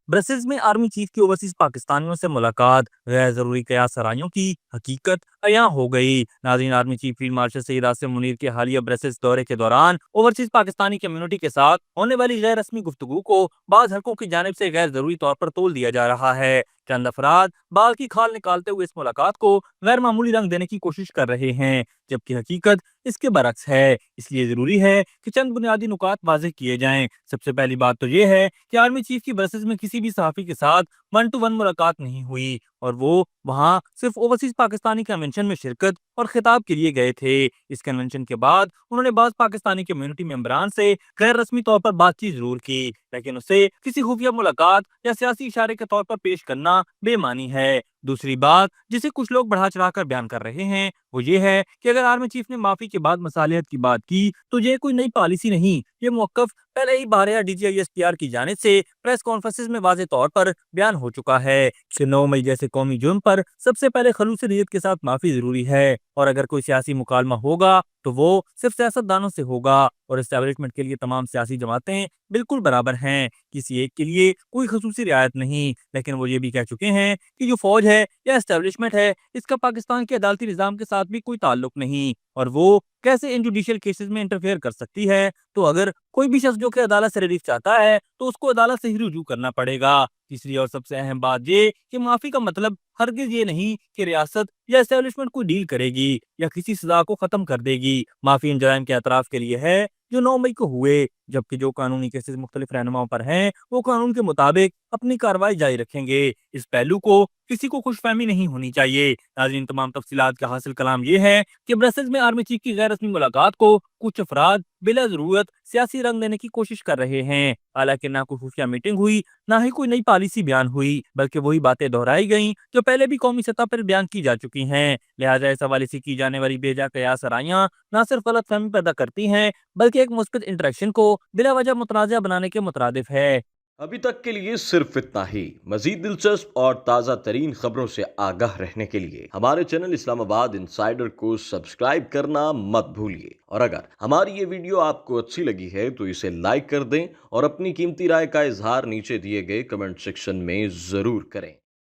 Brussels में army chief की overseas पाकिस्तानियों से मुलाकात, गैर जरूरी कयास सराइयों की हकीकत अयां हो गई। नाज़रीन, army chief field marshal Saeed Asim Munir के हालिया ब्रसेल्स दौरे के दौरान ओवरसीज पाकिस्तानी कम्युनिटी के साथ होने वाली गैर रस्मी गुफ्तगू को बाज हलकों की जानिब से गैर जरूरी तौर पर तोल दिया जा रहा है। चंद अफराद बाल की खाल निकालते हुए इस मुलाकात को गैर मामूली रंग देने की कोशिश कर रहे हैं, जबकि हकीकत इसके बरक्स है। इसलिए जरूरी है कि चंद बुनियादी नुकात वाज़ेह किए जाएं। सबसे पहली बात तो ये है कि आर्मी चीफ की ब्रसेल्स में किसी भी सहाफी के साथ 1-to-1 मुलाकात नहीं हुई, और वो वहां सिर्फ ओवरसीज पाकिस्तानी कन्वेंशन में शिरकत और खिताब के लिए गए थे। इस कन्वेंशन के बाद उन्होंने बाज पाकिस्तानी कम्युनिटी मेंबरान से गैर रस्मी तौर पर बातचीत जरूर की, लेकिन उसे किसी खुफिया मुलाकात या सियासी इशारे के तौर पर पेश करना बेमानी है। दूसरी बात जिसे कुछ लोग बढ़ा चढ़ाकर बयान कर रहे हैं वो ये है कि अगर आर्मी चीफ ने माफी के बाद मसालियत की बात की तो ये कोई नई पॉलिसी नहीं, ये मौकफ पहले ही बारह DGISPR की जानिब से प्रेस कॉन्फ्रेंसेस में वाज़ेह तौर पर बयान हो चुका है कि 9 मई जैसे कौमी जुर्म पर सबसे पहले खलूस नीयत के साथ माफी जरूरी है, और अगर कोई सियासी मुकालमा होगा तो वो सिर्फ सियासतदानों से होगा, और एस्टेब्लिशमेंट के लिए तमाम सियासी जमातें बिल्कुल बराबर हैं, किसी एक के लिए कोई खसूसी रियायत नहीं। लेकिन वो ये भी कह चुके हैं कि जो फौज है या एस्टेब्लिशमेंट है इसका पाकिस्तान के अदालती निज़ाम के साथ भी कोई ताल्लुक नहीं, और वो कैसे इन जुडिशियल केसेस में इंटरफेयर कर सकती है। तो अगर कोई भी शख्स जो कि अदालत से रिलीफ चाहता है तो उसको अदालत से ही रुजू करना पड़ेगा। तीसरी और सबसे अहम बात ये कि माफी का मतलब हरगिज ये नहीं कि रियासत या एस्टेब्लिशमेंट कोई डील करेगी या किसी सजा को खत्म कर देगी। माफी इन जराइम के एतराफ के लिए है जो 9 मई को हुए, जबकि जो कानूनी केसेस मुख्तलिफ रहनुमाओं पर हैं वो कानून के मुताबिक अपनी कार्रवाई जारी रखेंगे। इस पहलू को किसी को खुशफहमी नहीं होनी चाहिए। नाज़रीन, तमाम तफसीलात का हासिल कलाम ये है कि ब्रसेल्स में आर्मी चीफ की गैर रस्मी मुलाकात को कुछ अफराद बिला जरूरत सियासी रंग देने की कोशिश कर रहे हैं। हालांकि ना कोई खुफिया मीटिंग हुई, ना ही कोई नई पॉलिसी बयान हुई, बल्कि वही बातें दोहराई गईं जो पहले भी कौमी सतह पर बयान की जा चुकी हैं। लिहाजा इस हवाले से की जाने वाली बेजा कयास सराइयां न सिर्फ गलतफहमी पैदा करती हैं बल्कि एक मुस्बत इंटरेक्शन को बिला वजह मुतनाज़ा बनाने के मुतरादिफ है। अभी तक के लिए सिर्फ इतना ही। मजीद दिलचस्प और ताज़ा तरीन खबरों से आगाह रहने के लिए हमारे चैनल इस्लामाबाद इंसाइडर को सब्सक्राइब करना मत भूलिए। और अगर हमारी ये वीडियो आपको अच्छी लगी है तो इसे लाइक कर दें और अपनी कीमती राय का इजहार नीचे दिए गए कमेंट सेक्शन में जरूर करें।